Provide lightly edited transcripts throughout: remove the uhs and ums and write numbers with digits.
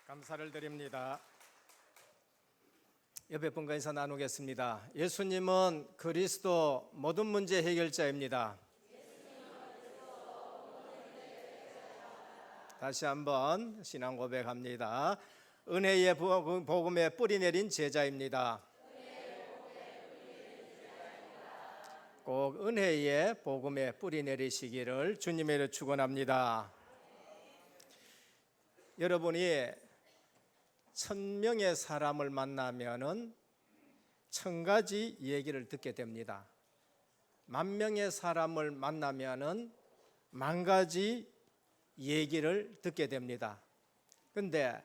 감사를 드립니다. 옆에 분과 인사 나누겠습니다. 예수님은 그리스도 모든 문제 해결자입니다. 다시 한번 신앙 고백합니다. 은혜의 복음에 뿌리 내린 제자입니다. 꼭 은혜의 복음에 뿌리 내리시기를 주님의 축원합니다. 여러분이 1000명의 사람을 만나면은 1000가지 얘기를 듣게 됩니다. 10,000명의 사람을 만나면은 10,000가지 얘기를 듣게 됩니다. 근데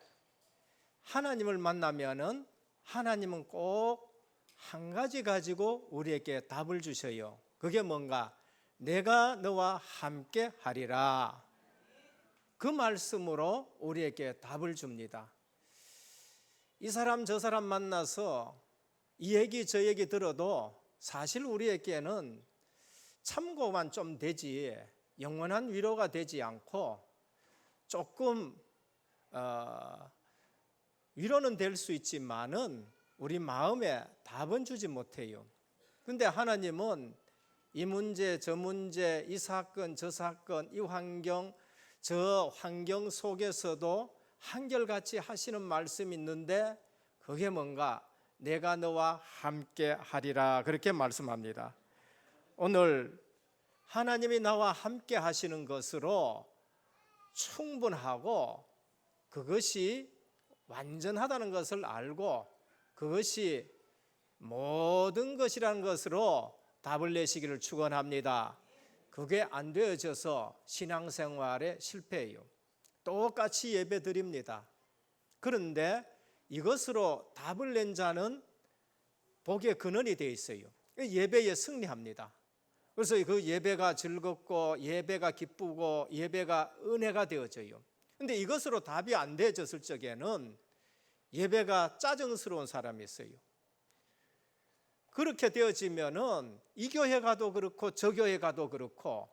하나님을 만나면은 하나님은 꼭 한 가지 가지고 우리에게 답을 주셔요. 그게 뭔가? 내가 너와 함께 하리라. 그 말씀으로 우리에게 답을 줍니다. 이 사람 저 사람 만나서 이 얘기 저 얘기 들어도 사실 우리에게는 참고만 좀 되지 영원한 위로가 되지 않고 조금 위로는 될 수 있지만은 우리 마음에 답은 주지 못해요. 근데 하나님은 이 문제 저 문제 이 사건 저 사건 이 환경 저 환경 속에서도 한결같이 하시는 말씀이 있는데 그게 뭔가? 내가 너와 함께 하리라 그렇게 말씀합니다. 오늘 하나님이 나와 함께 하시는 것으로 충분하고 그것이 완전하다는 것을 알고 그것이 모든 것이라는 것으로 답을 내시기를 축원합니다. 그게 안 되어져서 신앙생활에 실패해요. 똑같이 예배 드립니다. 그런데 이것으로 답을 낸 자는 복의 근원이 되어 있어요. 예배에 승리합니다. 그래서 그 예배가 즐겁고 예배가 기쁘고 예배가 은혜가 되어져요. 그런데 이것으로 답이 안 되어졌을 적에는 예배가 짜증스러운 사람이 있어요. 그렇게 되어지면은 이 교회 가도 그렇고 저 교회 가도 그렇고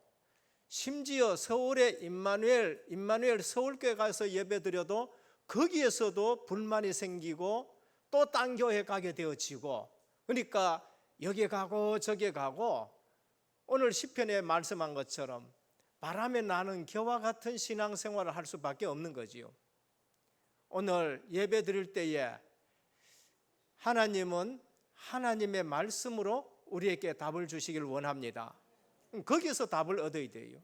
심지어 서울의 임마누엘 서울교회 가서 예배드려도 거기에서도 불만이 생기고 또 딴 교회 가게 되어지고 그러니까 여기 가고 저기 가고 오늘 시편에 말씀한 것처럼 바람에 나는 겨와 같은 신앙생활을 할 수밖에 없는 거지요. 오늘 예배 드릴 때에 하나님은 하나님의 말씀으로 우리에게 답을 주시길 원합니다. 거기서 답을 얻어야 돼요.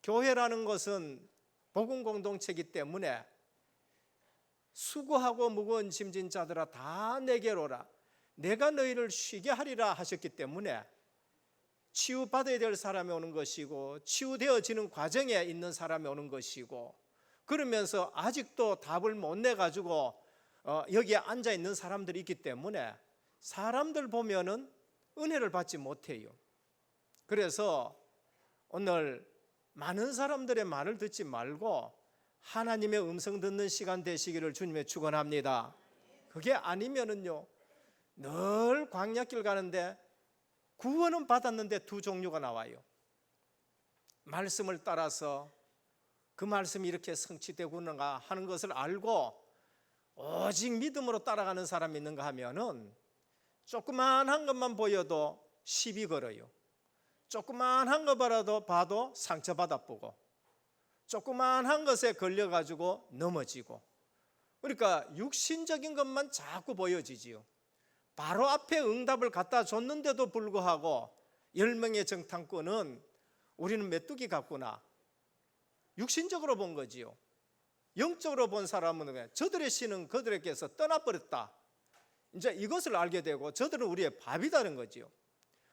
교회라는 것은 복음 공동체이기 때문에 수고하고 무거운 짐진 자들아 다 내게로 오라. 내가 너희를 쉬게 하리라 하셨기 때문에 치유받아야 될 사람이 오는 것이고 치유되어지는 과정에 있는 사람이 오는 것이고 그러면서 아직도 답을 못 내가지고 여기에 앉아있는 사람들이 있기 때문에 사람들 보면은 은혜를 받지 못해요. 그래서 오늘 많은 사람들의 말을 듣지 말고 하나님의 음성 듣는 시간 되시기를 주님의 축원합니다. 그게 아니면은요 늘 광야길 가는데 구원은 받았는데 두 종류가 나와요. 말씀을 따라서 그 말씀이 이렇게 성취되구나 하는 것을 알고 오직 믿음으로 따라가는 사람이 있는가 하면은 조그만한 것만 보여도 시비 걸어요. 조그만한 거 봐도 상처받아 보고 조그만한 것에 걸려가지고 넘어지고 그러니까 육신적인 것만 자꾸 보여지지요. 바로 앞에 응답을 갖다 줬는데도 불구하고 10명의 정탐꾼은 우리는 메뚜기 같구나 육신적으로 본 거지요. 영적으로 본 사람은 저들의 신은 그들에게서 떠나버렸다. 이제 이것을 알게 되고 저들은 우리의 밥이다는 거지요.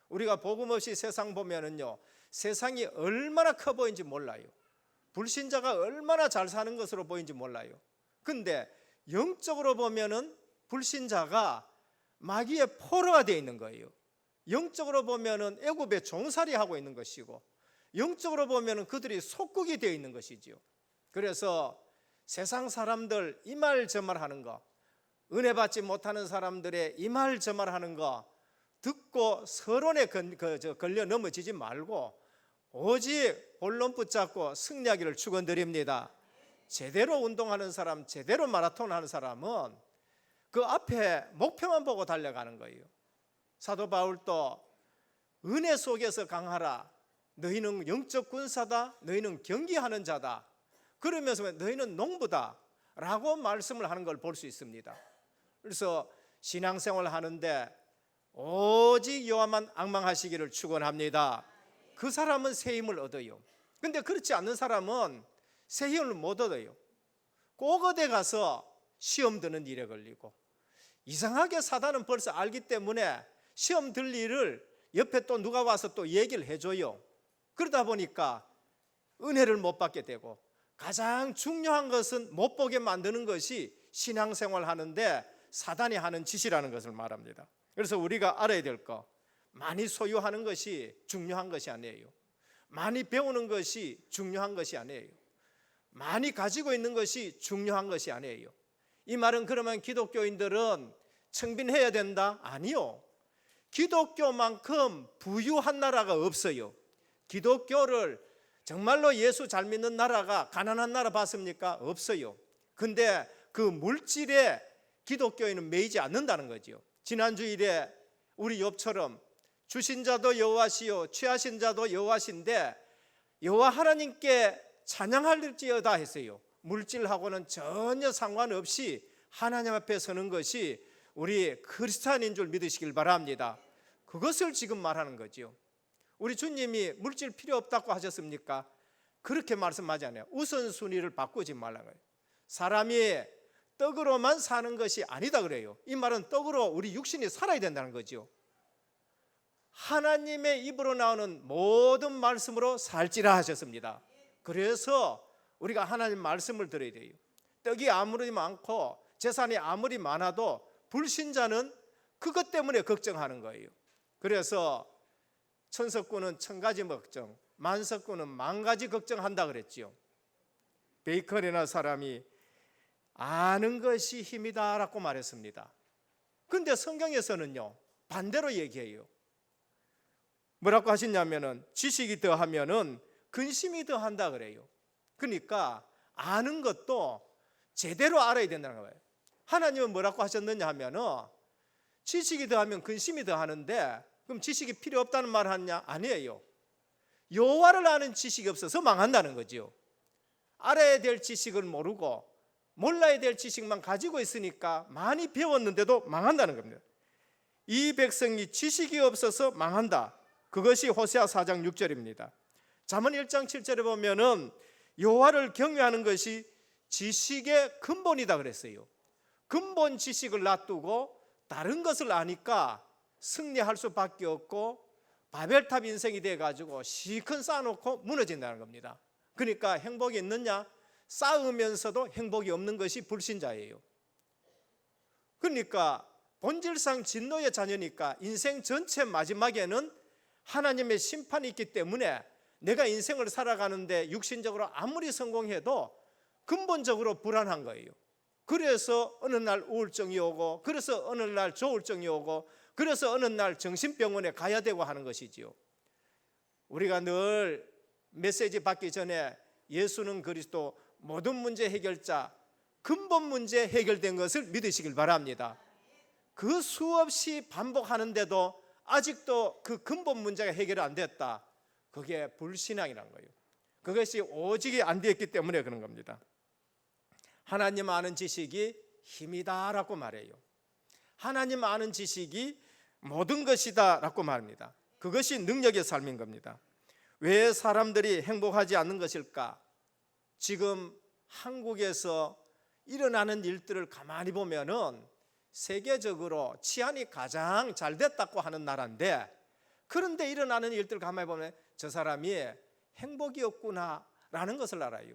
우리가 복음 없이 세상 보면은요 세상이 얼마나 커 보이는지 몰라요. 불신자가 얼마나 잘 사는 것으로 보이는지 몰라요. 근데 영적으로 보면은 불신자가 마귀의 포로가 되어 있는 거예요. 영적으로 보면은 애굽의 종살이 하고 있는 것이고 영적으로 보면은 그들이 속국이 되어 있는 것이지요. 그래서 세상 사람들 이 말 저 말 하는 거 은혜 받지 못하는 사람들의 이 말 저 말 하는 거 듣고 서론에 걸려 넘어지지 말고 오직 본론 붙잡고 승리하기를 축원드립니다. 제대로 운동하는 사람, 제대로 마라톤 하는 사람은 그 앞에 목표만 보고 달려가는 거예요. 사도 바울도 은혜 속에서 강하라. 너희는 영적 군사다. 너희는 경기하는 자다. 그러면서 너희는 농부다 라고 말씀을 하는 걸 볼 수 있습니다. 그래서 신앙생활 하는데 오직 여호와만 앙망하시기를 축원합니다. 그 사람은 새 힘을 얻어요. 근데 그렇지 않는 사람은 새 힘을 못 얻어요. 꼭 어디 가서 시험 드는 일에 걸리고, 이상하게 사단은 벌써 알기 때문에 시험 들 일을 옆에 또 누가 와서 또 얘기를 해줘요. 그러다 보니까 은혜를 못 받게 되고, 가장 중요한 것은 못 보게 만드는 것이 신앙생활 하는데 사단이 하는 짓이라는 것을 말합니다. 그래서 우리가 알아야 될 거, 많이 소유하는 것이 중요한 것이 아니에요. 많이 배우는 것이 중요한 것이 아니에요. 많이 가지고 있는 것이 중요한 것이 아니에요. 이 말은 그러면 기독교인들은 청빈해야 된다? 아니요. 기독교만큼 부유한 나라가 없어요. 기독교를 정말로 예수 잘 믿는 나라가 가난한 나라 봤습니까? 없어요. 근데 그 물질에 기독교인은 매이지 않는다는 거죠. 지난 주일에 우리 욥처럼 주신 자도 여호와시요 취하신 자도 여호와신데 여호와 하나님께 찬양할지어다 했어요. 물질하고는 전혀 상관없이 하나님 앞에 서는 것이 우리 크리스찬인 줄 믿으시길 바랍니다. 그것을 지금 말하는 거죠. 우리 주님이 물질 필요 없다고 하셨습니까? 그렇게 말씀하지 않아요. 우선순위를 바꾸지 말라는 거예요. 사람이 떡으로만 사는 것이 아니다 그래요. 이 말은 떡으로 우리 육신이 살아야 된다는 거죠. 하나님의 입으로 나오는 모든 말씀으로 살지라 하셨습니다. 그래서 우리가 하나님 말씀을 들어야 돼요. 떡이 아무리 많고 재산이 아무리 많아도 불신자는 그것 때문에 걱정하는 거예요. 그래서 천석군은 1000가지 걱정, 만석군은 10,000가지 걱정한다 그랬지요. 베이컨이나 사람이 아는 것이 힘이다 라고 말했습니다. 그런데 성경에서는요 반대로 얘기해요. 뭐라고 하시냐면은 지식이 더하면은 근심이 더한다 그래요. 그러니까 아는 것도 제대로 알아야 된다는 거예요. 하나님은 뭐라고 하셨느냐 하면은 지식이 더하면 근심이 더하는데, 그럼 지식이 필요 없다는 말 하냐? 아니에요. 여호와를 아는 지식이 없어서 망한다는 거죠. 알아야 될 지식을 모르고 몰라야 될 지식만 가지고 있으니까 많이 배웠는데도 망한다는 겁니다. 이 백성이 지식이 없어서 망한다. 그것이 호세아 4장 6절입니다. 잠언 1장 7절에 보면은 여호와를 경외하는 것이 지식의 근본이다 그랬어요. 근본 지식을 놔두고 다른 것을 아니까 승리할 수밖에 없고 바벨탑 인생이 돼가지고 시큰 쌓아놓고 무너진다는 겁니다. 그러니까 행복이 있느냐? 쌓으면서도 행복이 없는 것이 불신자예요. 그러니까 본질상 진노의 자녀니까 인생 전체 마지막에는 하나님의 심판이 있기 때문에 내가 인생을 살아가는데 육신적으로 아무리 성공해도 근본적으로 불안한 거예요. 그래서 어느 날 우울증이 오고, 그래서 어느 날 조울증이 오고, 그래서 어느 날 정신병원에 가야 되고 하는 것이지요. 우리가 늘 메시지 받기 전에 예수는 그리스도 모든 문제 해결자, 근본 문제 해결된 것을 믿으시길 바랍니다. 그 수없이 반복하는데도 아직도 그 근본 문제가 해결이 안 됐다. 그게 불신앙이라는 거예요. 그것이 오직이 안 되었기 때문에 그런 겁니다. 하나님 아는 지식이 힘이다라고 말해요. 하나님 아는 지식이 모든 것이다라고 말합니다. 그것이 능력의 삶인 겁니다. 왜 사람들이 행복하지 않는 것일까? 지금 한국에서 일어나는 일들을 가만히 보면은 세계적으로 치안이 가장 잘 됐다고 하는 나라인데, 그런데 일어나는 일들을 가만히 보면 저 사람이 행복이 없구나라는 것을 알아요.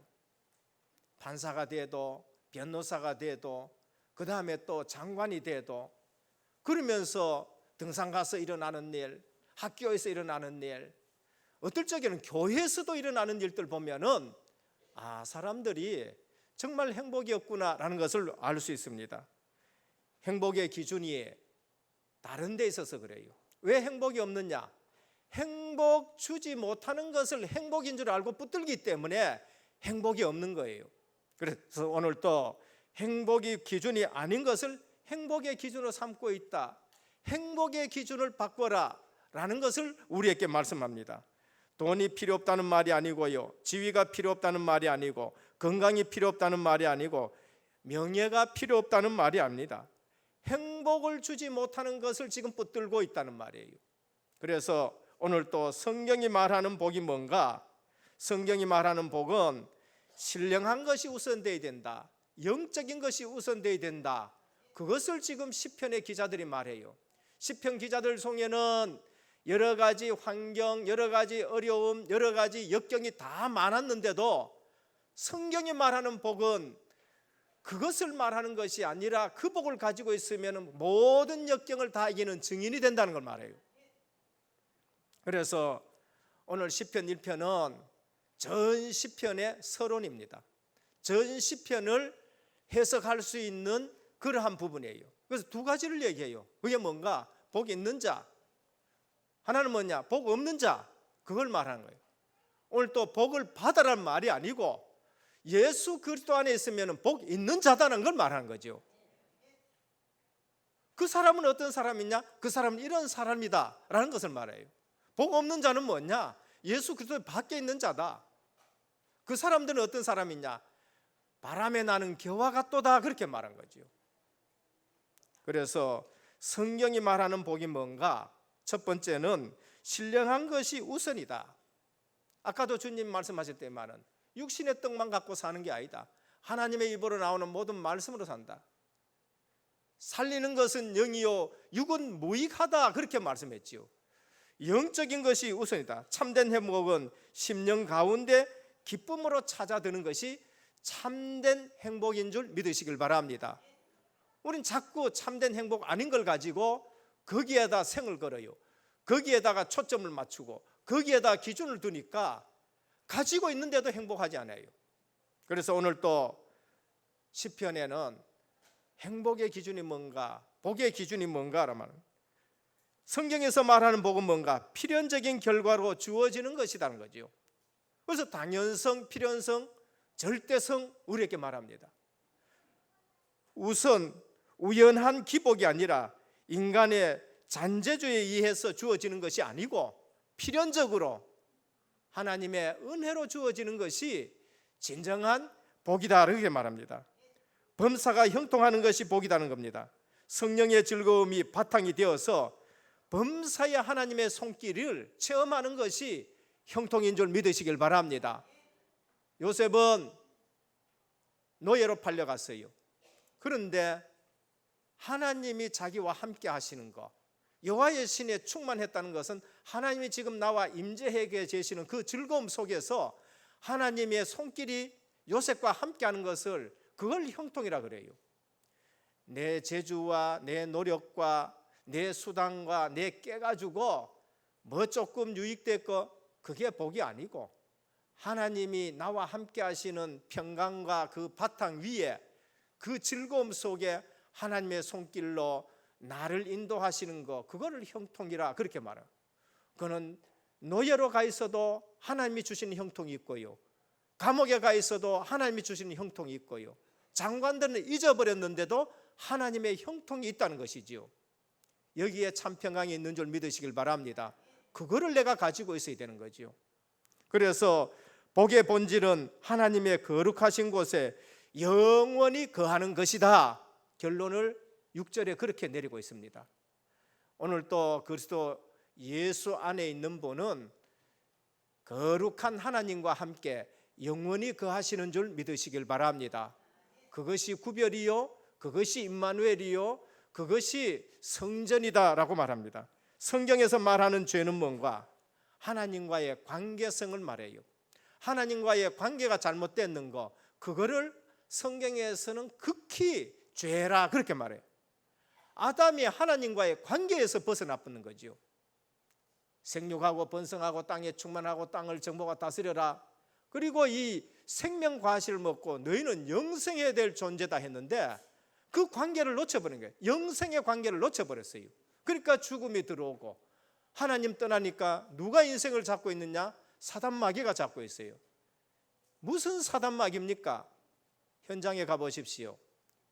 판사가 돼도 변호사가 돼도 그 다음에 또 장관이 돼도, 그러면서 등산 가서 일어나는 일, 학교에서 일어나는 일, 어떨 적에는 교회에서도 일어나는 일들 보면은 사람들이 정말 행복이 없구나라는 것을 알 수 있습니다. 행복의 기준이 다른 데 있어서 그래요. 왜 행복이 없느냐? 행복 주지 못하는 것을 행복인 줄 알고 붙들기 때문에 행복이 없는 거예요. 그래서 오늘 또 행복이 기준이 아닌 것을 행복의 기준으로 삼고 있다. 행복의 기준을 바꿔라 라는 것을 우리에게 말씀합니다. 돈이 필요 없다는 말이 아니고요, 지위가 필요 없다는 말이 아니고, 건강이 필요 없다는 말이 아니고, 명예가 필요 없다는 말이 아닙니다. 행복을 주지 못하는 것을 지금 붙들고 있다는 말이에요. 그래서 오늘 또 성경이 말하는 복이 뭔가? 성경이 말하는 복은 신령한 것이 우선되어야 된다, 영적인 것이 우선되어야 된다. 그것을 지금 시편의 기자들이 말해요. 시편 기자들 속에는 여러 가지 환경, 여러 가지 어려움, 여러 가지 역경이 다 많았는데도 성경이 말하는 복은 그것을 말하는 것이 아니라 그 복을 가지고 있으면 모든 역경을 다 이기는 증인이 된다는 걸 말해요. 그래서 오늘 시편 1편은 전 시편의 서론입니다. 전 시편을 해석할 수 있는 그러한 부분이에요. 그래서 두 가지를 얘기해요. 그게 뭔가? 복 있는 자, 하나는 뭐냐? 복 없는 자, 그걸 말하는 거예요. 오늘 또 복을 받아라는 말이 아니고 예수 그리스도 안에 있으면 복 있는 자다는 걸 말하는 거죠. 그 사람은 어떤 사람이냐? 그 사람은 이런 사람이다 라는 것을 말해요. 복 없는 자는 뭐냐? 예수 그리스도 밖에 있는 자다. 그 사람들은 어떤 사람이냐? 바람에 나는 겨와 같도다, 그렇게 말한 거죠. 그래서 성경이 말하는 복이 뭔가? 첫 번째는 신령한 것이 우선이다. 아까도 주님 말씀하실 때만은 육신의 떡만 갖고 사는 게 아니다. 하나님의 입으로 나오는 모든 말씀으로 산다. 살리는 것은 영이요 육은 무익하다, 그렇게 말씀했지요. 영적인 것이 우선이다. 참된 행복은 심령 가운데 기쁨으로 찾아드는 것이 참된 행복인 줄 믿으시길 바랍니다. 우린 자꾸 참된 행복 아닌 걸 가지고 거기에다 생을 걸어요. 거기에다가 초점을 맞추고 거기에다 기준을 두니까 가지고 있는데도 행복하지 않아요. 그래서 오늘 또 시편에는 행복의 기준이 뭔가, 복의 기준이 뭔가라면 성경에서 말하는 복은 뭔가? 필연적인 결과로 주어지는 것이라는 거죠. 그래서 당연성, 필연성, 절대성 우리에게 말합니다. 우선 우연한 기복이 아니라 인간의 잔재주에 의해서 주어지는 것이 아니고 필연적으로 하나님의 은혜로 주어지는 것이 진정한 복이다, 이렇게 말합니다. 범사가 형통하는 것이 복이라는 겁니다. 성령의 즐거움이 바탕이 되어서 범사의 하나님의 손길을 체험하는 것이 형통인 줄 믿으시길 바랍니다. 요셉은 노예로 팔려갔어요. 그런데 하나님이 자기와 함께 하시는 것, 여호와의 신에 충만했다는 것은 하나님이 지금 나와 임재해 계시는 그 즐거움 속에서 하나님의 손길이 요셉과 함께하는 것을, 그걸 형통이라 그래요. 내 재주와 내 노력과 내 수단과 내 깨가지고 뭐 조금 유익됐고 그게 복이 아니고 하나님이 나와 함께 하시는 평강과 그 바탕 위에 그 즐거움 속에 하나님의 손길로 나를 인도하시는 것, 그거를 형통이라 그렇게 말해요. 그는 노예로 가 있어도 하나님이 주시는 형통이 있고요, 감옥에 가 있어도 하나님이 주시는 형통이 있고요, 장관들은 잊어버렸는데도 하나님의 형통이 있다는 것이지요. 여기에 참 평강이 있는 줄 믿으시길 바랍니다. 그거를 내가 가지고 있어야 되는 거지요. 그래서 복의 본질은 하나님의 거룩하신 곳에 영원히 거하는 것이다, 결론을 6절에 그렇게 내리고 있습니다. 오늘 또 그리스도 예수 안에 있는 분은 거룩한 하나님과 함께 영원히 거하시는 줄 믿으시길 바랍니다. 그것이 구별이요, 그것이 임마누엘이요, 그것이 성전이다라고 말합니다. 성경에서 말하는 죄는 뭔가? 하나님과의 관계성을 말해요. 하나님과의 관계가 잘못됐는 거, 그거를 성경에서는 극히 죄라 그렇게 말해요. 아담이 하나님과의 관계에서 벗어나버는 거죠. 생육하고 번성하고 땅에 충만하고 땅을 정복하고 다스려라, 그리고 이 생명 과실을 먹고 너희는 영생해야 될 존재다 했는데 그 관계를 놓쳐버린 거예요. 영생의 관계를 놓쳐버렸어요. 그러니까 죽음이 들어오고, 하나님 떠나니까 누가 인생을 잡고 있느냐? 사단 마귀가 잡고 있어요. 무슨 사단 마귀입니까? 현장에 가보십시오.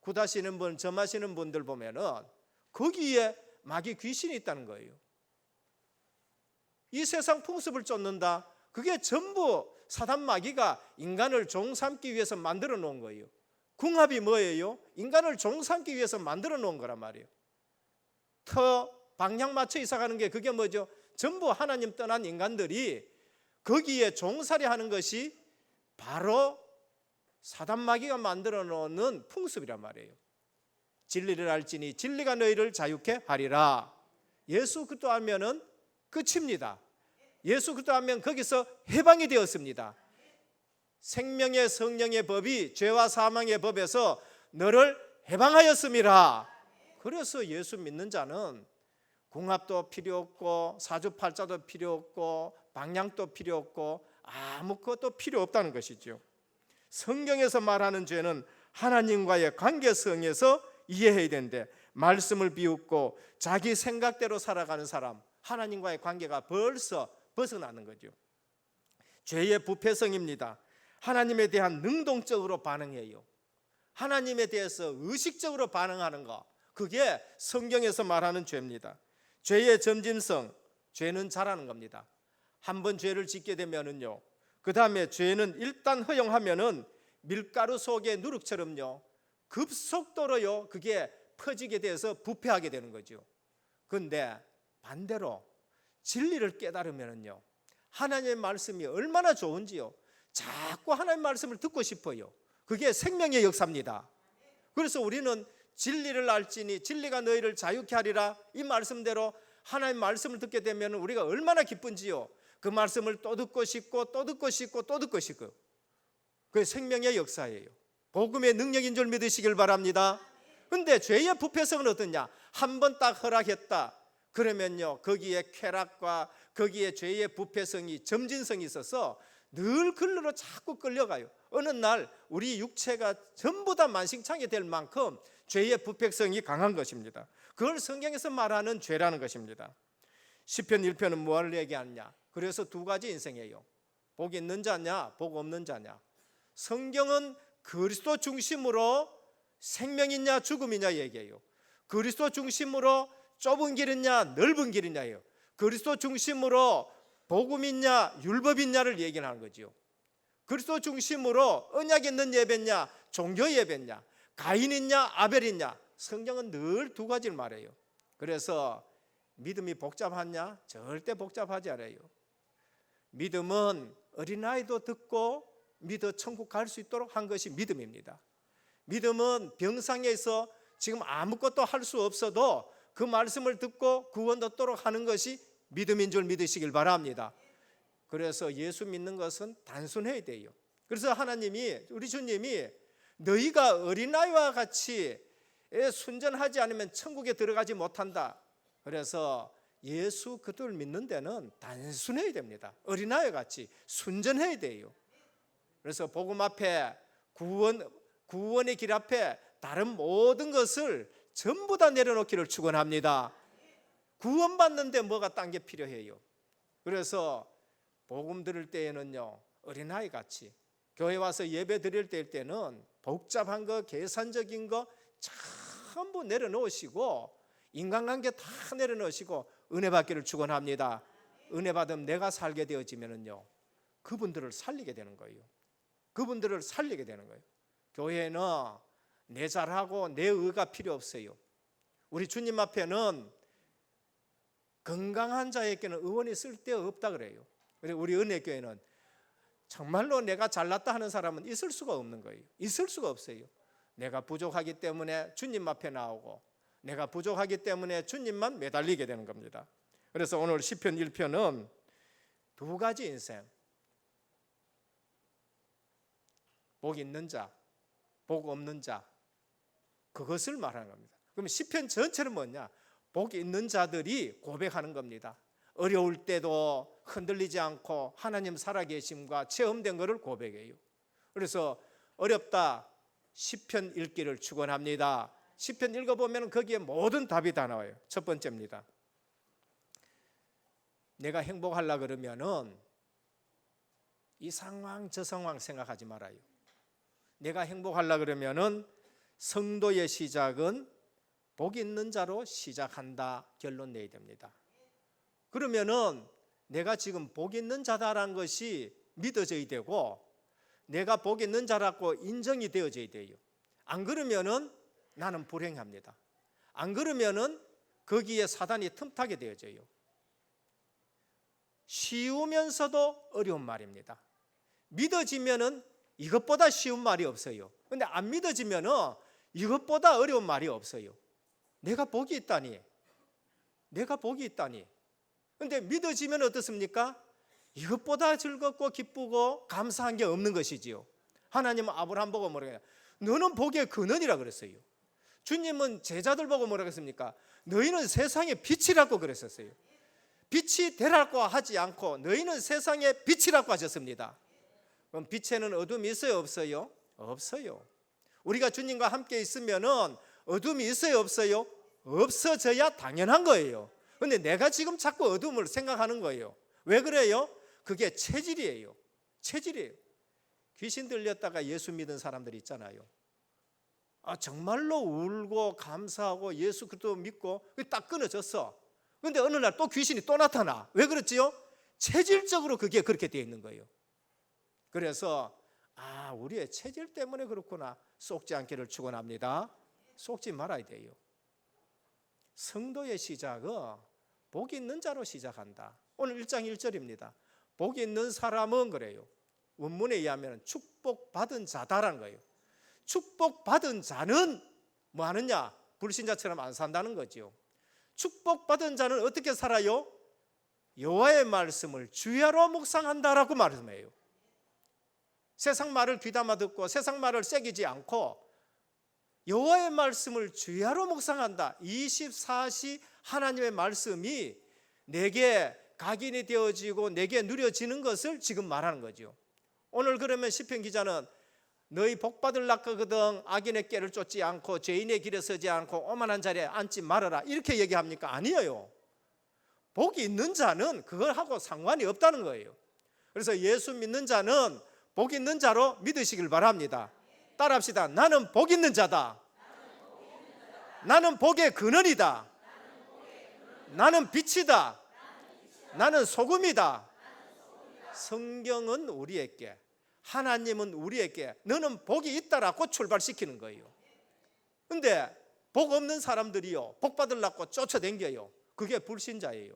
굿하시는 분, 점하시는 분들 보면은 거기에 마귀 귀신이 있다는 거예요. 이 세상 풍습을 쫓는다. 그게 전부 사단 마귀가 인간을 종 삼기 위해서 만들어 놓은 거예요. 궁합이 뭐예요? 인간을 종 삼기 위해서 만들어 놓은 거란 말이에요. 터 방향 맞춰 이사가는 게 그게 뭐죠? 전부 하나님 떠난 인간들이 거기에 종살이 하는 것이 바로 사단 마귀가 만들어 놓는 풍습이란 말이에요. 진리를 알지니 진리가 너희를 자유케 하리라. 예수 그리스도 알면은 끝입니다. 예수 그리스도 알면 거기서 해방이 되었습니다. 생명의 성령의 법이 죄와 사망의 법에서 너를 해방하였음이라. 그래서 예수 믿는 자는 궁합도 필요 없고 사주팔자도 필요 없고 방향도 필요 없고 아무것도 필요 없다는 것이죠. 성경에서 말하는 죄는 하나님과의 관계성에서 이해해야 되는데 말씀을 비웃고 자기 생각대로 살아가는 사람, 하나님과의 관계가 벌써 벗어나는 거죠. 죄의 부패성입니다. 하나님에 대한 능동적으로 반응해요. 하나님에 대해서 의식적으로 반응하는 거, 그게 성경에서 말하는 죄입니다. 죄의 점진성, 죄는 자라는 겁니다. 한번 죄를 짓게 되면은요, 그 다음에 죄는 일단 허용하면은 밀가루 속의 누룩처럼요 급속도로요 그게 퍼지게 돼서 부패하게 되는 거죠. 그런데 반대로 진리를 깨달으면은요 하나님의 말씀이 얼마나 좋은지요 자꾸 하나님의 말씀을 듣고 싶어요. 그게 생명의 역사입니다. 그래서 우리는 진리를 알지니 진리가 너희를 자유케 하리라, 이 말씀대로 하나님의 말씀을 듣게 되면 우리가 얼마나 기쁜지요. 그 말씀을 또 듣고 싶고 또 듣고 싶고 또 듣고 싶고, 그게 생명의 역사예요. 복음의 능력인 줄 믿으시길 바랍니다. 그런데 죄의 부패성은 어떠냐? 한 번 딱 허락했다 그러면요 거기에 쾌락과 거기에 죄의 부패성이 점진성이 있어서 늘 그리로 자꾸 끌려가요. 어느 날 우리 육체가 전부 다 만신창이 될 만큼 죄의 부패성이 강한 것입니다. 그걸 성경에서 말하는 죄라는 것입니다. 시편 1편은 무엇을 얘기하느냐? 그래서 두 가지 인생이에요. 복 있는 자냐 복 없는 자냐. 성경은 그리스도 중심으로 생명이냐 죽음이냐 얘기해요. 그리스도 중심으로 좁은 길이냐 넓은 길이냐예요. 그리스도 중심으로 복음이냐 율법이냐를 얘기하는 거죠. 그리스도 중심으로 언약 있는 예배냐 종교 예배냐, 가인이냐 아벨이냐, 성경은 늘 두 가지를 말해요. 그래서 믿음이 복잡하냐? 절대 복잡하지 않아요. 믿음은 어린아이도 듣고 믿어 천국 갈 수 있도록 한 것이 믿음입니다. 믿음은 병상에서 지금 아무것도 할 수 없어도 그 말씀을 듣고 구원 얻도록 하는 것이 믿음인 줄 믿으시길 바랍니다. 그래서 예수 믿는 것은 단순해야 돼요. 그래서 하나님이, 우리 주님이 너희가 어린아이와 같이 순전하지 않으면 천국에 들어가지 못한다. 그래서 예수 그리스도를 믿는 데는 단순해야 됩니다. 어린아이 같이 순전해야 돼요. 그래서 복음 앞에 구원의 길 앞에 다른 모든 것을 전부 다 내려놓기를 축원합니다. 구원받는데 뭐가 딴 게 필요해요. 그래서 복음 들을 때에는요 어린아이 같이, 교회 와서 예배 드릴 때는 복잡한 거 계산적인 거 전부 내려놓으시고 인간관계 다 내려놓으시고 은혜 받기를 축원합니다. 은혜 받으면 내가 살게 되어지면은요 그분들을 살리게 되는 거예요. 그분들을 살리게 되는 거예요. 교회는 내 잘하고 내 의가 필요 없어요. 우리 주님 앞에는 건강한 자에게는 의원이 쓸데없다 그래요. 그리고 우리 은혜교회는 정말로 내가 잘났다 하는 사람은 있을 수가 없는 거예요. 있을 수가 없어요. 내가 부족하기 때문에 주님 앞에 나오고 내가 부족하기 때문에 주님만 매달리게 되는 겁니다. 그래서 오늘 시편 1편은 두 가지 인생, 복 있는 자, 복 없는 자, 그것을 말하는 겁니다. 그럼 시편 전체는 뭐냐? 복 있는 자들이 고백하는 겁니다. 어려울 때도 흔들리지 않고 하나님 살아계심과 체험된 것을 고백해요. 그래서 어렵다 시편 읽기를 축원합니다. 시편 읽어보면 거기에 모든 답이 다 나와요. 첫 번째입니다. 내가 행복하려 그러면은 이 상황 저 상황 생각하지 말아요. 내가 행복하려 그러면은 성도의 시작은 복 있는 자로 시작한다 결론 내야 됩니다. 그러면은 내가 지금 복 있는 자다라는 것이 믿어져야 되고 내가 복 있는 자라고 인정이 되어져야 돼요. 안 그러면은 나는 불행합니다. 안 그러면은 거기에 사단이 틈타게 되어져요. 쉬우면서도 어려운 말입니다. 믿어지면은 이것보다 쉬운 말이 없어요. 근데 안 믿어지면은 이것보다 어려운 말이 없어요. 내가 복이 있다니. 내가 복이 있다니. 근데 믿어지면 어떻습니까? 이것보다 즐겁고 기쁘고 감사한 게 없는 것이지요. 하나님은 아브라함 보고 뭐라고 해요? 너는 복의 근원이라 그랬어요. 주님은 제자들 보고 뭐라고 했습니까? 너희는 세상의 빛이라고 그랬었어요. 빛이 되라고 하지 않고 너희는 세상의 빛이라고 하셨습니다. 그럼 빛에는 어둠이 있어요, 없어요? 없어요. 우리가 주님과 함께 있으면은 어둠이 있어요, 없어요? 없어져야 당연한 거예요. 그런데 내가 지금 자꾸 어둠을 생각하는 거예요. 왜 그래요? 그게 체질이에요. 체질이에요. 귀신 들렸다가 예수 믿은 사람들 있잖아요. 정말로 울고 감사하고 예수 그리스도 믿고 딱 끊어졌어. 그런데 어느 날 또 귀신이 또 나타나. 왜 그렇지요? 체질적으로 그게 그렇게 되어 있는 거예요. 그래서 우리의 체질 때문에 그렇구나. 속지 않기를 축원합니다. 속지 말아야 돼요. 성도의 시작은 복 있는 자로 시작한다. 오늘 1장 1절입니다. 복 있는 사람은 그래요. 원문에 의하면 축복받은 자다라는 거예요. 축복받은 자는 뭐 하느냐? 불신자처럼 안 산다는 거죠. 축복받은 자는 어떻게 살아요? 여호와의 말씀을 주야로 묵상한다라고 말씀해요. 세상 말을 귀담아 듣고 세상 말을 새기지 않고 여호와의 말씀을 주야로 묵상한다. 24시 하나님의 말씀이 내게 각인이 되어지고 내게 누려지는 것을 지금 말하는 거죠. 오늘 그러면 시편 기자는 너희 복 받으려고 하거든 악인의 꾀를 쫓지 않고 죄인의 길에 서지 않고 오만한 자리에 앉지 말아라 이렇게 얘기합니까? 아니에요. 복이 있는 자는 그걸 하고 상관이 없다는 거예요. 그래서 예수 믿는 자는 복 있는 자로 믿으시길 바랍니다. 따라합시다. 나는 복 있는 자다. 나는 복의 근원이다. 나는 빛이다. 나는 소금이다. 성경은 우리에게, 하나님은 우리에게 너는 복이 있다라고 출발시키는 거예요. 근데 복 없는 사람들이요, 복 받으려고 쫓아다녀요. 그게 불신자예요.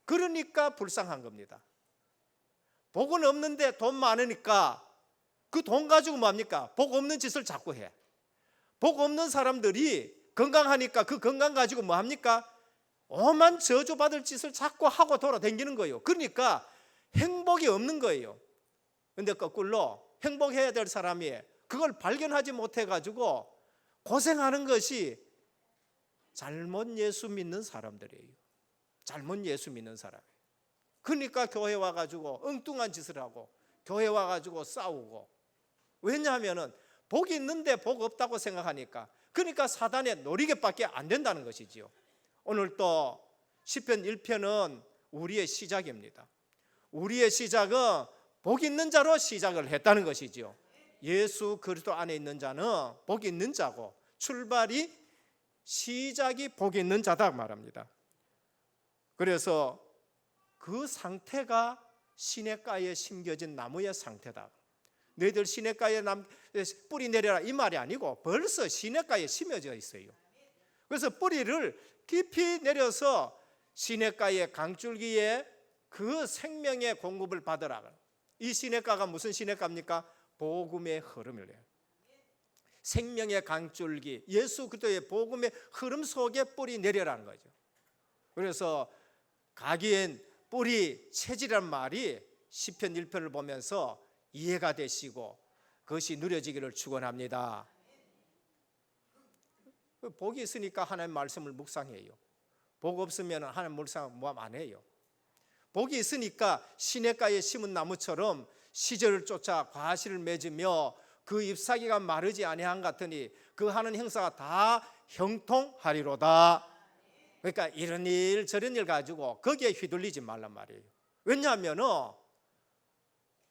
그러니까 불쌍한 겁니다. 복은 없는데 돈 많으니까 그 돈 가지고 뭐합니까? 복 없는 짓을 자꾸 해. 복 없는 사람들이 건강하니까 그 건강 가지고 뭐합니까? 오만 저주받을 짓을 자꾸 하고 돌아다니는 거예요. 그러니까 행복이 없는 거예요. 근데 거꾸로 행복해야 될 사람이 그걸 발견하지 못해가지고 고생하는 것이 잘못 예수 믿는 사람들이에요. 잘못 예수 믿는 사람이에요. 그러니까 교회 와가지고 엉뚱한 짓을 하고 교회 와가지고 싸우고. 왜냐하면 복이 있는데 복 없다고 생각하니까. 그러니까 사단의 노리개밖에 안 된다는 것이지요. 오늘 또 시편 1편은 우리의 시작입니다. 우리의 시작은 복 있는 자로 시작을 했다는 것이지요. 예수 그리스도 안에 있는 자는 복 있는 자고 출발이 시작이 복 있는 자다 말합니다. 그래서 그 상태가 시냇가에 심겨진 나무의 상태다. 너희들 시냇가에 뿌리 내려라 이 말이 아니고 벌써 시냇가에 심어져 있어요. 그래서 뿌리를 깊이 내려서 시냇가의 강줄기에 그 생명의 공급을 받으라. 이 시냇가가 무슨 시냇가입니까? 복음의 흐름이래요. 생명의 강줄기, 예수 그리스도의 복음의 흐름 속에 뿌리 내려라는 거죠. 그래서 가기엔 뿌리 체질이란 말이 시편 1편을 보면서 이해가 되시고 그것이 누려지기를 축원합니다. 복이 있으니까 하나님 말씀을 묵상해요. 복 없으면 하나님 묵상 안 해요. 복이 있으니까 시냇가에 심은 나무처럼 시절을 쫓아 과실을 맺으며 그 잎사귀가 마르지 아니한 같으니 그 하는 행사가 다 형통하리로다. 그러니까 이런 일 저런 일 가지고 거기에 휘둘리지 말란 말이에요. 왜냐하면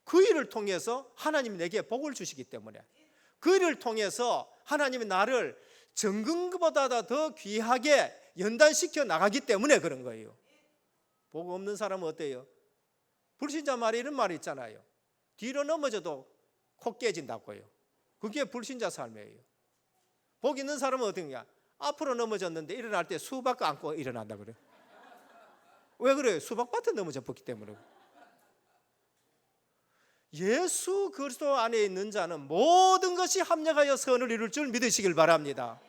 그 일을 통해서 하나님이 내게 복을 주시기 때문에 그 일을 통해서 하나님이 나를 정금보다 더 귀하게 연단시켜 나가기 때문에 그런 거예요. 복 없는 사람은 어때요? 불신자 말에 이런 말이 있잖아요. 뒤로 넘어져도 코 깨진다고요. 그게 불신자 삶이에요. 복 있는 사람은 어떻냐? 앞으로 넘어졌는데 일어날 때 수박 안고 일어난다 그래요. 왜 그래요? 수박밭에 넘어져 봤기 때문에. 예수 그리스도 안에 있는 자는 모든 것이 합력하여 선을 이룰 줄 믿으시길 바랍니다.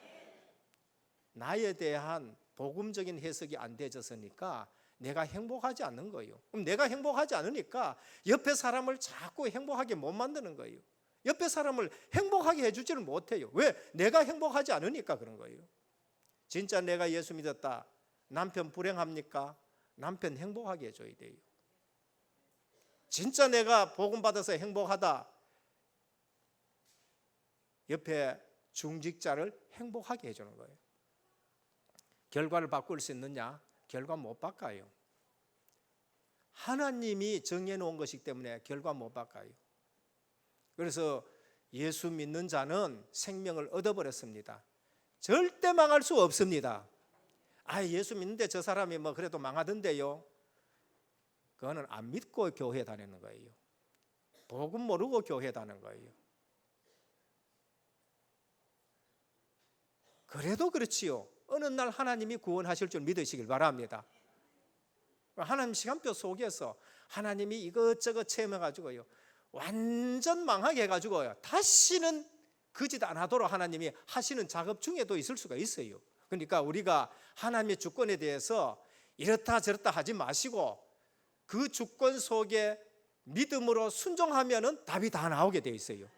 나에 대한 복음적인 해석이 안 되졌으니까 내가 행복하지 않는 거예요. 그럼 내가 행복하지 않으니까 옆에 사람을 자꾸 행복하게 못 만드는 거예요. 옆에 사람을 행복하게 해주지를 못해요. 왜? 내가 행복하지 않으니까 그런 거예요. 진짜 내가 예수 믿었다. 남편 불행합니까? 남편 행복하게 해줘야 돼요. 진짜 내가 복음 받아서 행복하다. 옆에 중직자를 행복하게 해주는 거예요. 결과를 바꿀 수 있느냐? 결과 못 바꿔요. 하나님이 정해놓은 것이기 때문에 결과 못 바꿔요. 그래서 예수 믿는 자는 생명을 얻어버렸습니다. 절대 망할 수 없습니다. 예수 믿는데 저 사람이 뭐 그래도 망하던데요. 그거는 안 믿고 교회 다니는 거예요. 복음 모르고 교회 다니는 거예요. 그래도 그렇지요. 어느 날 하나님이 구원하실 줄 믿으시길 바랍니다. 하나님 시간표 속에서 하나님이 이것저것 체험해가지고요, 완전 망하게 해가지고요, 다시는 그 짓 안 하도록 하나님이 하시는 작업 중에도 있을 수가 있어요. 그러니까 우리가 하나님의 주권에 대해서 이렇다 저렇다 하지 마시고 그 주권 속에 믿음으로 순종하면은 답이 다 나오게 돼 있어요.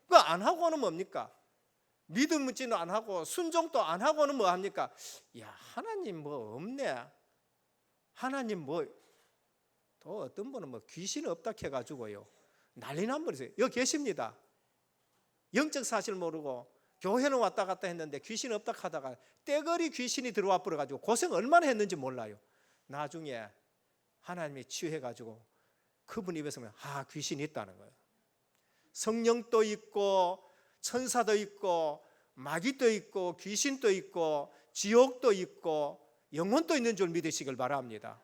그거 안 하고는 뭡니까? 믿음 묻지는 안 하고 순종도 안 하고는 뭐 합니까? 야, 하나님 뭐 없네. 하나님 뭐 또 어떤 분은 뭐 귀신 없다 해가지고요 난리 난 버리세요. 여기 계십니다. 영적 사실 모르고 교회는 왔다 갔다 했는데 귀신 없다 하다가 떼거리 귀신이 들어와 버려가지고 고생 얼마나 했는지 몰라요. 나중에 하나님이 치유해가지고 그분 입에서 귀신이 있다는 거예요. 성령도 있고 천사도 있고 마귀도 있고 귀신도 있고 지옥도 있고 영혼도 있는 줄 믿으시길 바랍니다.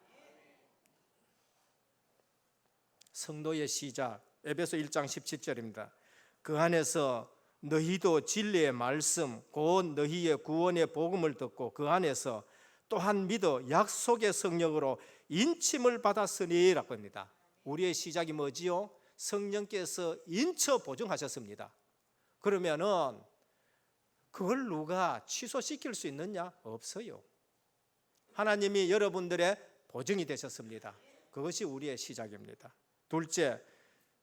성도의 시작 에베소 1장 17절입니다. 그 안에서 너희도 진리의 말씀 곧 너희의 구원의 복음을 듣고 그 안에서 또한 믿어 약속의 성령으로 인침을 받았으니 라고 합니다. 우리의 시작이 뭐지요? 성령께서 인쳐 보증하셨습니다. 그러면은 그걸 누가 취소시킬 수 있느냐? 없어요. 하나님이 여러분들의 보증이 되셨습니다. 그것이 우리의 시작입니다. 둘째,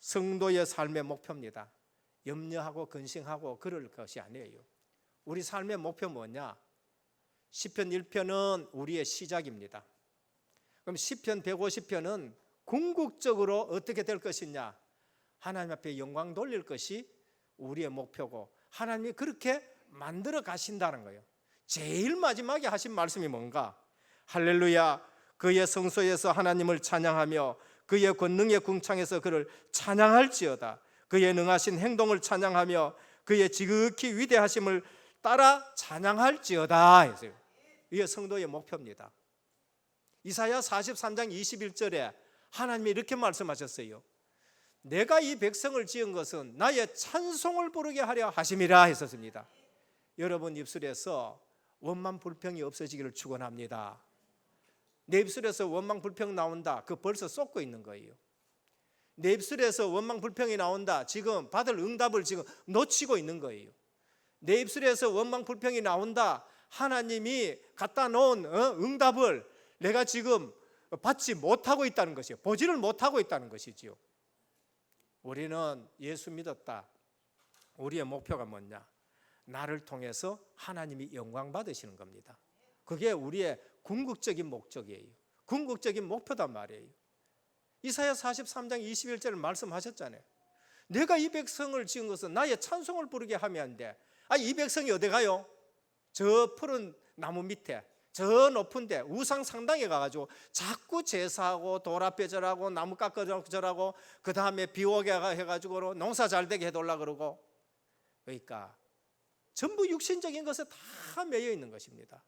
성도의 삶의 목표입니다. 염려하고 근심하고 그럴 것이 아니에요. 우리 삶의 목표 뭐냐? 시편 1편은 우리의 시작입니다. 그럼 시편 150편은 궁극적으로 어떻게 될 것이냐? 하나님 앞에 영광 돌릴 것이 우리의 목표고 하나님이 그렇게 만들어 가신다는 거예요. 제일 마지막에 하신 말씀이 뭔가? 할렐루야, 그의 성소에서 하나님을 찬양하며 그의 권능의 궁창에서 그를 찬양할지어다. 그의 능하신 행동을 찬양하며 그의 지극히 위대하심을 따라 찬양할지어다 했어요. 이게 성도의 목표입니다. 이사야 43장 21절에 하나님이 이렇게 말씀하셨어요. 내가 이 백성을 지은 것은 나의 찬송을 부르게 하려 하심이라 했었습니다. 여러분 입술에서 원망 불평이 없어지기를 축원합니다. 내 입술에서 원망 불평 나온다. 그 벌써 쏟고 있는 거예요. 내 입술에서 원망 불평이 나온다. 지금 받을 응답을 지금 놓치고 있는 거예요. 내 입술에서 원망 불평이 나온다. 하나님이 갖다 놓은 응답을 내가 지금 받지 못하고 있다는 것이에요. 보지를 못하고 있다는 것이지요. 우리는 예수 믿었다. 우리의 목표가 뭐냐? 나를 통해서 하나님이 영광 받으시는 겁니다. 그게 우리의 궁극적인 목적이에요. 궁극적인 목표단 말이에요. 이사야 43장 21절을 말씀하셨잖아요. 내가 이 백성을 지은 것은 나의 찬송을 부르게 하면 안 돼. 이 백성이 어디 가요? 저 푸른 나무 밑에 저 높은 데 우상 상당에 가가지고 자꾸 제사하고 돌 앞에 절하고 나무 깎아 절하고 그 다음에 비 오게 해가지고 농사 잘 되게 해달라 그러고 그러니까 전부 육신적인 것에 다 매여 있는 것입니다.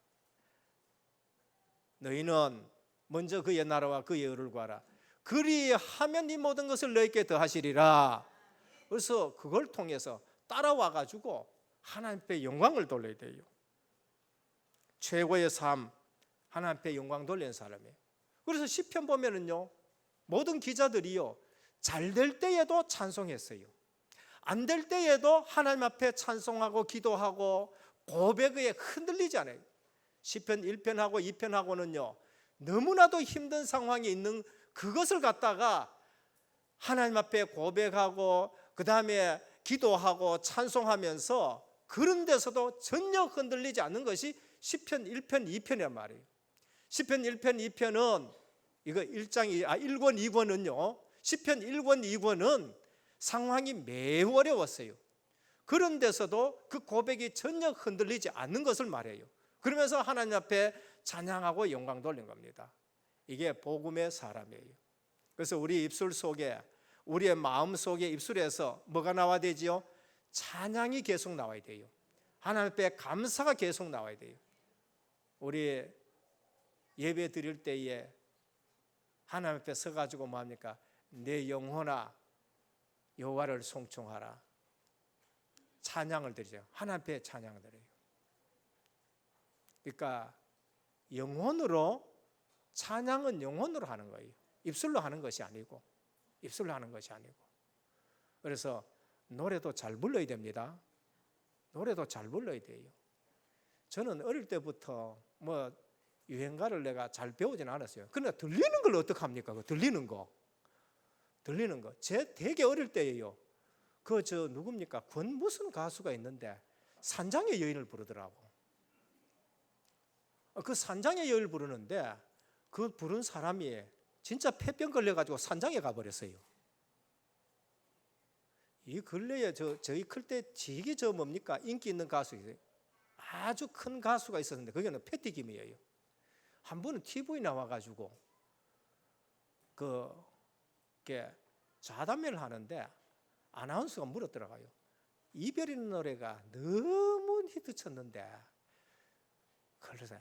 너희는 먼저 그의 나라와 그의 의를 구하라. 그리하면 이 모든 것을 너희에게 더하시리라. 그래서 그걸 통해서 따라와 가지고 하나님 앞에 영광을 돌려야 돼요. 최고의 삶, 하나님 앞에 영광 돌리는 사람이에요. 그래서 시편 보면은요, 모든 기자들이요, 잘 될 때에도 찬송했어요. 안 될 때에도 하나님 앞에 찬송하고 기도하고 고백에 흔들리지 않아요. 시편 1편하고 2편하고는요, 너무나도 힘든 상황이 있는 그것을 갖다가 하나님 앞에 고백하고 그 다음에 기도하고 찬송하면서 그런 데서도 전혀 흔들리지 않는 것이 시편 1편 2편이란 말이에요. 시편 1편 2편은 이거 1권 2권은요, 시편 1권 2권은 상황이 매우 어려웠어요. 그런 데서도 그 고백이 전혀 흔들리지 않는 것을 말해요. 그러면서 하나님 앞에 찬양하고 영광 돌린 겁니다. 이게 복음의 사람이에요. 그래서 우리 입술 속에, 우리의 마음 속에, 입술에서 뭐가 나와야 되지요? 찬양이 계속 나와야 돼요. 하나님 앞에 감사가 계속 나와야 돼요. 우리 예배 드릴 때에 하나님 앞에 서가지고 뭐합니까? 내 영혼아 여호와를 송축하라. 찬양을 드리죠. 하나님 앞에 찬양을 드려요. 그러니까 영혼으로, 찬양은 영혼으로 하는 거예요. 입술로 하는 것이 아니고, 입술로 하는 것이 아니고. 그래서 노래도 잘 불러야 됩니다. 노래도 잘 불러야 돼요. 저는 어릴 때부터 뭐 유행가를 내가 잘 배우진 않았어요. 그러나 들리는 걸 어떻게 합니까? 들리는 거. 제 되게 어릴 때예요. 누굽니까? 권 무슨 가수가 있는데 산장의 여인을 부르더라고. 그 산장의 여인을 부르는데 그 부른 사람이 진짜 폐병 걸려가지고 산장에 가버렸어요. 이 근래에 저희 클 때 되게 뭡니까? 인기 있는 가수 있어요. 아주 큰 가수가 있었는데 그게는 패티김이에요. 한 번은 TV에 나와가지고 그게 좌담회를 하는데 아나운서가 물었더라고요. 이별이라는 노래가 너무 히트쳤는데 그래서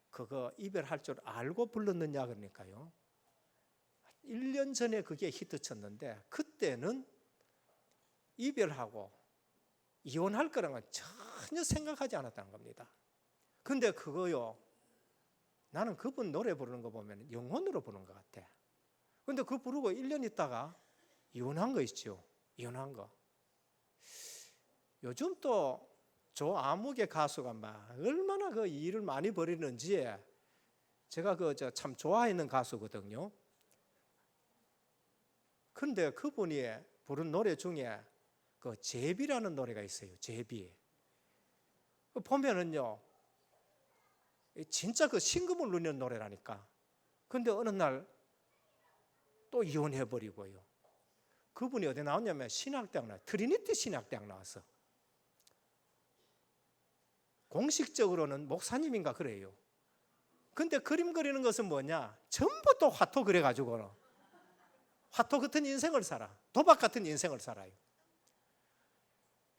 그거 이별할 줄 알고 불렀느냐 그러니까요. 1년 전에 그게 히트쳤는데 그때는 이별하고 이혼할 거라는 건 전혀 생각하지 않았다는 겁니다. 근데 그거요, 나는 그분 노래 부르는 거 보면 영혼으로 부르는 것 같아. 근데 그거 부르고 1년 있다가 이혼한 거 있죠. 이혼한 거. 요즘 또 저 아무개 가수가 막 얼마나 그 일을 많이 벌이는지 제가 참 좋아하는 가수거든요. 근데 그분이 부른 노래 중에 그 제비라는 노래가 있어요. 제비. 보면은요, 진짜 그 신금을 누리는 노래라니까. 근데 어느 날 또 이혼해버리고요. 그분이 어디 나왔냐면 신학대학 트리니티 신학대학 나왔어. 공식적으로는 목사님인가 그래요. 근데 그림 그리는 것은 뭐냐? 전부 또 화토 그래가지고 화토 같은 인생을 살아. 도박 같은 인생을 살아요.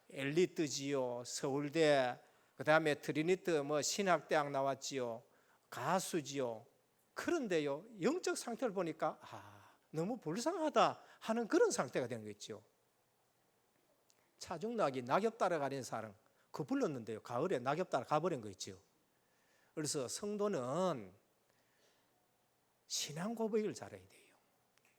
엘리트지요, 서울대, 그 다음에 트리니티 신학대학 나왔지요, 가수지요. 그런데요, 영적 상태를 보니까 너무 불쌍하다 하는 그런 상태가 되는 거죠. 차중락이 낙엽 따라가는 사람, 그 불렀는데요, 가을에 낙엽 따라 가버린 거 있죠. 그래서 성도는 신앙 고백을 잘해야 돼요.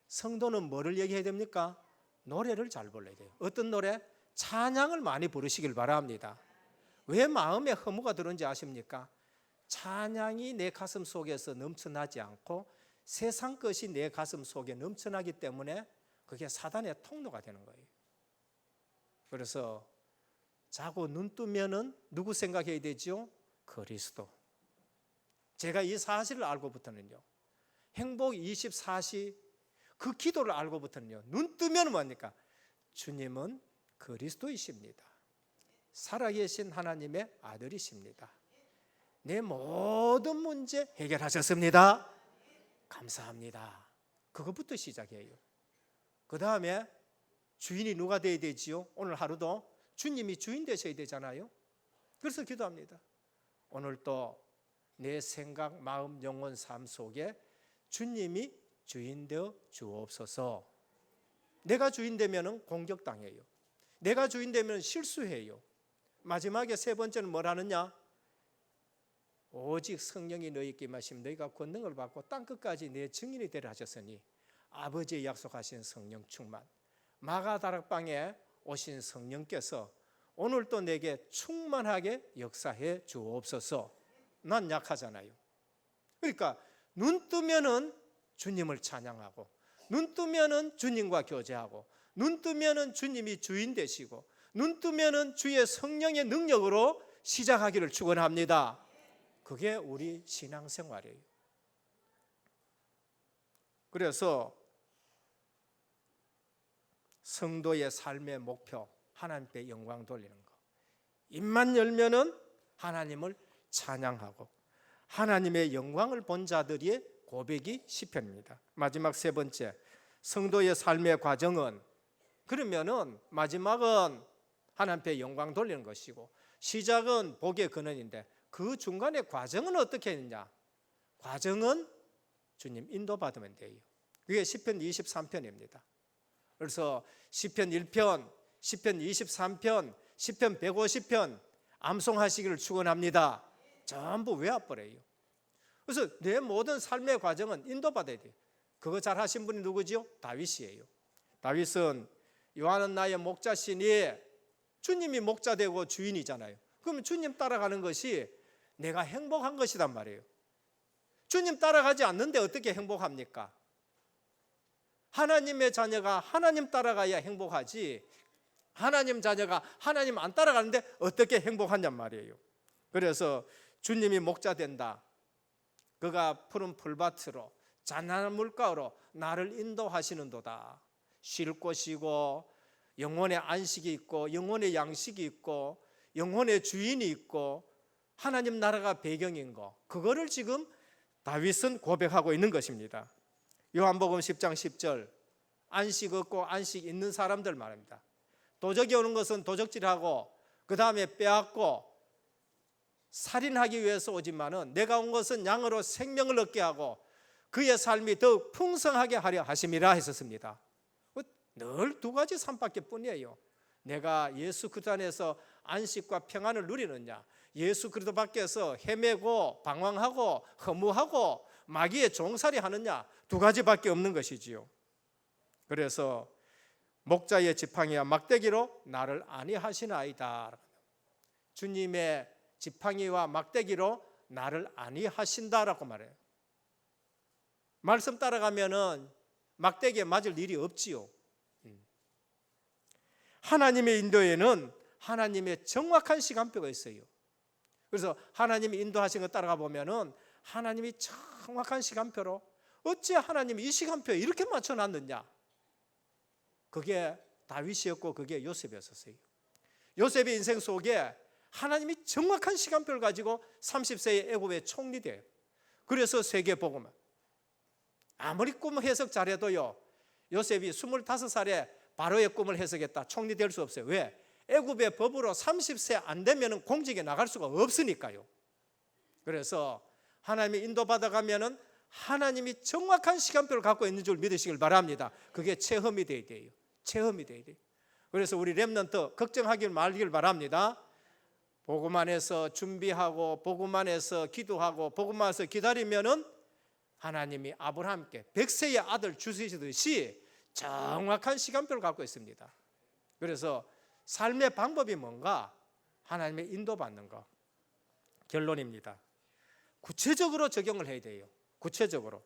성도는 뭐를 얘기해야 됩니까? 노래를 잘 불러야 돼요. 어떤 노래? 찬양을 많이 부르시길 바랍니다. 왜 마음에 허무가 들은지 아십니까? 찬양이 내 가슴 속에서 넘쳐나지 않고 세상 것이 내 가슴 속에 넘쳐나기 때문에 그게 사단의 통로가 되는 거예요. 그래서 자고 눈 뜨면은 누구 생각해야 되죠? 그리스도. 제가 이 사실을 알고부터는요, 행복 24시 그 기도를 알고부터는요, 눈 뜨면 뭡니까? 주님은 그리스도이십니다. 살아계신 하나님의 아들이십니다. 내 모든 문제 해결하셨습니다. 감사합니다. 그것부터 시작해요. 그 다음에 주인이 누가 되어야 되지요? 오늘 하루도 주님이 주인 되셔야 되잖아요. 그래서 기도합니다. 오늘도 내 생각, 마음, 영혼, 삶 속에 주님이 주인 되어 주옵소서. 내가 주인 되면 공격당해요. 내가 주인 되면 실수해요. 마지막에 세 번째는 뭘 하느냐? 오직 성령이 너희에게 임하시면 너희가 권능을 받고 땅끝까지 내 증인이 되라 하셨으니 아버지의 약속하신 성령 충만, 마가다락방에 오신 성령께서 오늘도 내게 충만하게 역사해 주옵소서. 난 약하잖아요. 그러니까 눈 뜨면은 주님을 찬양하고, 눈 뜨면은 주님과 교제하고, 눈 뜨면은 주님이 주인 되시고, 눈 뜨면은 주의 성령의 능력으로 시작하기를 축원합니다. 그게 우리 신앙생활이에요. 그래서 성도의 삶의 목표, 하나님께 영광 돌리는 거. 입만 열면은 하나님을 찬양하고 하나님의 영광을 본 자들의 고백이 시편입니다. 마지막 세 번째, 성도의 삶의 과정은, 그러면은 마지막은 하나님께 영광 돌리는 것이고 시작은 복의 근원인데 그 중간의 과정은 어떻게 했느냐? 과정은 주님 인도받으면 돼요. 그게 시편 23편입니다. 그래서 시편 1편, 시편 23편, 시편 150편 암송하시기를 축원합니다. 전부 외워버려요. 그래서 내 모든 삶의 과정은 인도받아야 돼요. 그거 잘 하신 분이 누구지요? 다윗이에요. 다윗은 요한은 나의 목자시니, 주님이 목자 되고 주인이잖아요. 그러면 주님 따라가는 것이 내가 행복한 것이란 말이에요. 주님 따라가지 않는데 어떻게 행복합니까? 하나님의 자녀가 하나님 따라가야 행복하지, 하나님 자녀가 하나님 안 따라가는데 어떻게 행복하냔 말이에요. 그래서 주님이 목자 된다. 그가 푸른 풀밭으로 잔잔한 물가로 나를 인도하시는도다. 쉴 곳이고 영혼의 안식이 있고 영혼의 양식이 있고 영혼의 주인이 있고 하나님 나라가 배경인 거, 그거를 지금 다윗은 고백하고 있는 것입니다. 요한복음 10장 10절, 안식 없고 안식 있는 사람들 말입니다. 도적이 오는 것은 도적질하고 그 다음에 빼앗고 살인하기 위해서 오지만은 내가 온 것은 양으로 생명을 얻게 하고 그의 삶이 더욱 풍성하게 하려 하심이라 했었습니다. 늘 두 가지 삶밖에 뿐이에요. 내가 예수 그리스도 안에서 안식과 평안을 누리느냐, 예수 그리스도 밖에서 헤매고 방황하고 허무하고 마귀의 종살이 하느냐, 두 가지밖에 없는 것이지요. 그래서 목자의 지팡이와 막대기로 나를 안위하시나이다. 주님의 지팡이와 막대기로 나를 안위하신다라고 말해요. 말씀 따라가면은 막대기에 맞을 일이 없지요. 하나님의 인도에는 하나님의 정확한 시간표가 있어요. 그래서 하나님이 인도하신 거 따라가 보면은 하나님이 정확한 시간표로, 어찌 하나님이 이 시간표에 이렇게 맞춰놨느냐? 그게 다윗이었고 그게 요셉이었어요. 요셉의 인생 속에 하나님이 정확한 시간표를 가지고 30세의 애굽의 총리돼요. 그래서 세계복음, 아무리 꿈 해석 잘해도요, 요셉이 25살에 바로의 꿈을 해석했다, 총리 될 수 없어요. 왜? 애굽의 법으로 30세 안 되면 공직에 나갈 수가 없으니까요. 그래서 하나님이 인도받아가면은 하나님이 정확한 시간표를 갖고 있는 줄 믿으시길 바랍니다. 그게 체험이 돼야 돼요. 체험이 돼야 돼요. 그래서 우리 렘넌트 걱정하길 말길 바랍니다. 복음만 해서 준비하고 복음만 해서 기도하고 복음만 해서 기다리면은 하나님이 아브라함께 100세의 아들 주시듯이 정확한 시간표를 갖고 있습니다. 그래서 삶의 방법이 뭔가? 하나님의 인도받는 거. 결론입니다. 구체적으로 적용을 해야 돼요. 구체적으로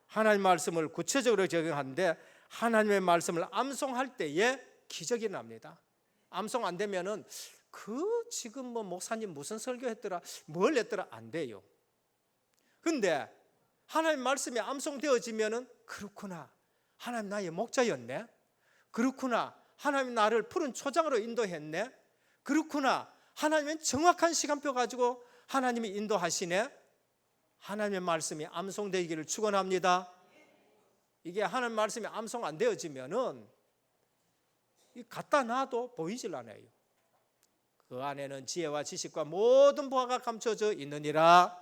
하나님 말씀을 구체적으로 적용하는데, 하나님의 말씀을 암송할 때에 기적이 납니다. 암송 안 되면은 지금 목사님 무슨 설교했더라, 뭘 했더라, 안 돼요. 근데 하나님 말씀이 암송되어지면은, 그렇구나, 하나님 나의 목자였네, 그렇구나, 하나님 나를 푸른 초장으로 인도했네, 그렇구나, 하나님은 정확한 시간표 가지고 하나님이 인도하시네. 하나님의 말씀이 암송되기를 축원합니다. 이게 하나님 말씀이 암송 안 되어지면은 갖다 놔도 보이질 않아요. 그 안에는 지혜와 지식과 모든 보화가 감춰져 있느니라.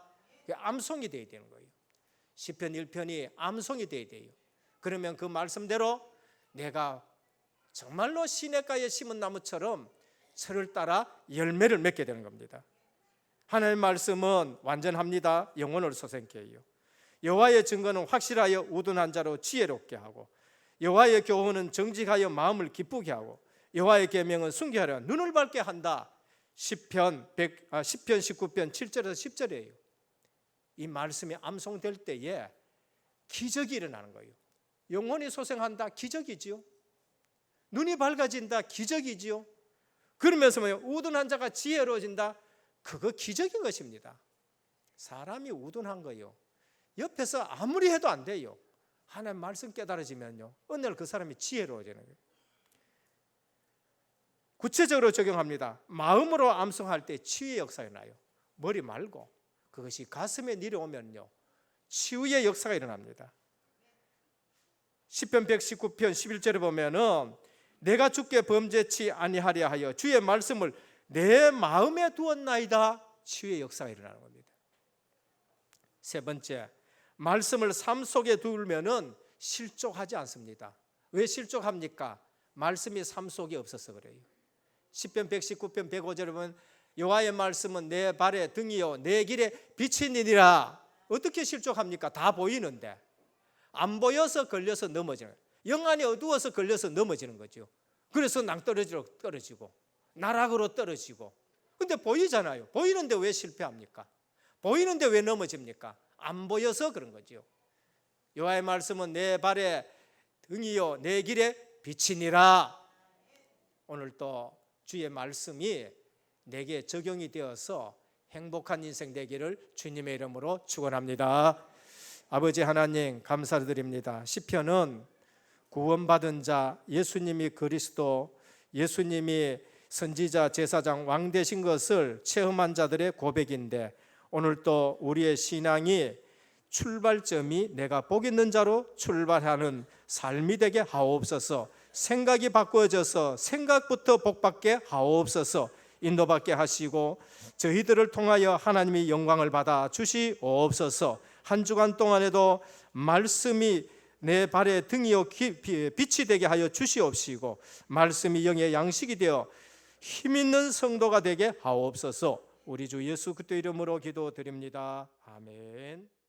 암송이 되어야 되는 거예요. 시편 1편이 암송이 되어야 돼요. 그러면 그 말씀대로 내가 정말로 시냇가에 심은 나무처럼 철을 따라 열매를 맺게 되는 겁니다. 하나님의 말씀은 완전합니다. 영혼을 솟게 해요. 여호와의 증거는 확실하여 우둔한 자로 지혜롭게 하고, 여호와의 교훈은 정직하여 마음을 기쁘게 하고, 여호와의 계명은 순교하려 눈을 밝게 한다. 시편 19편 7절에서 10절이에요. 이 말씀이 암송될 때에 기적이 일어나는 거예요. 영혼이 소생한다, 기적이지요. 눈이 밝아진다, 기적이지요. 그러면서 우둔한 자가 지혜로워진다, 그거 기적인 것입니다. 사람이 우둔한 거요, 옆에서 아무리 해도 안 돼요. 하나님 말씀 깨달아지면요, 어느 날 그 사람이 지혜로워지는 거예요. 구체적으로 적용합니다. 마음으로 암송할 때 치유의 역사가 일어나요. 머리 말고 그것이 가슴에 내려오면요, 치유의 역사가 일어납니다. 시편 119편 11절에 보면은 내가 주께 범죄치 아니하려 하여 주의 말씀을 내 마음에 두었나이다. 치유의 역사가 일어나는 겁니다. 세 번째, 말씀을 삶 속에 두면은 실족하지 않습니다. 왜 실족합니까? 말씀이 삶 속에 없어서 그래요. 시편 119편 105절에 보면 여호와의 말씀은 내 발의 등이요 내 길에 빛이니라. 어떻게 실족합니까? 다 보이는데 안 보여서 걸려서 넘어지는, 영안이 어두워서 걸려서 넘어지는 거죠. 그래서 낭떠러지로 떨어지고 나락으로 떨어지고. 근데 보이잖아요. 보이는데 왜 실패합니까? 보이는데 왜 넘어집니까? 안 보여서 그런 거죠. 여호와의 말씀은 내 발의 등이요 내 길에 빛이니라. 오늘 또 주의 말씀이 내게 적용이 되어서 행복한 인생 되기를 주님의 이름으로 축원합니다. 아버지 하나님 감사드립니다. 시편은 구원받은 자, 예수님이 그리스도, 예수님이 선지자, 제사장, 왕 되신 것을 체험한 자들의 고백인데, 오늘 또 우리의 신앙이 출발점이 내가 복 있는 자로 출발하는 삶이 되게 하옵소서. 생각이 바꿔져서 생각부터 복받게 하옵소서. 인도받게 하시고 저희들을 통하여 하나님의 영광을 받아 주시옵소서. 한 주간 동안에도 말씀이 내 발의 등이요 빛이 되게 하여 주시옵시고, 말씀이 영의 양식이 되어 힘있는 성도가 되게 하옵소서. 우리 주 예수 그리스도 이름으로 기도드립니다. 아멘.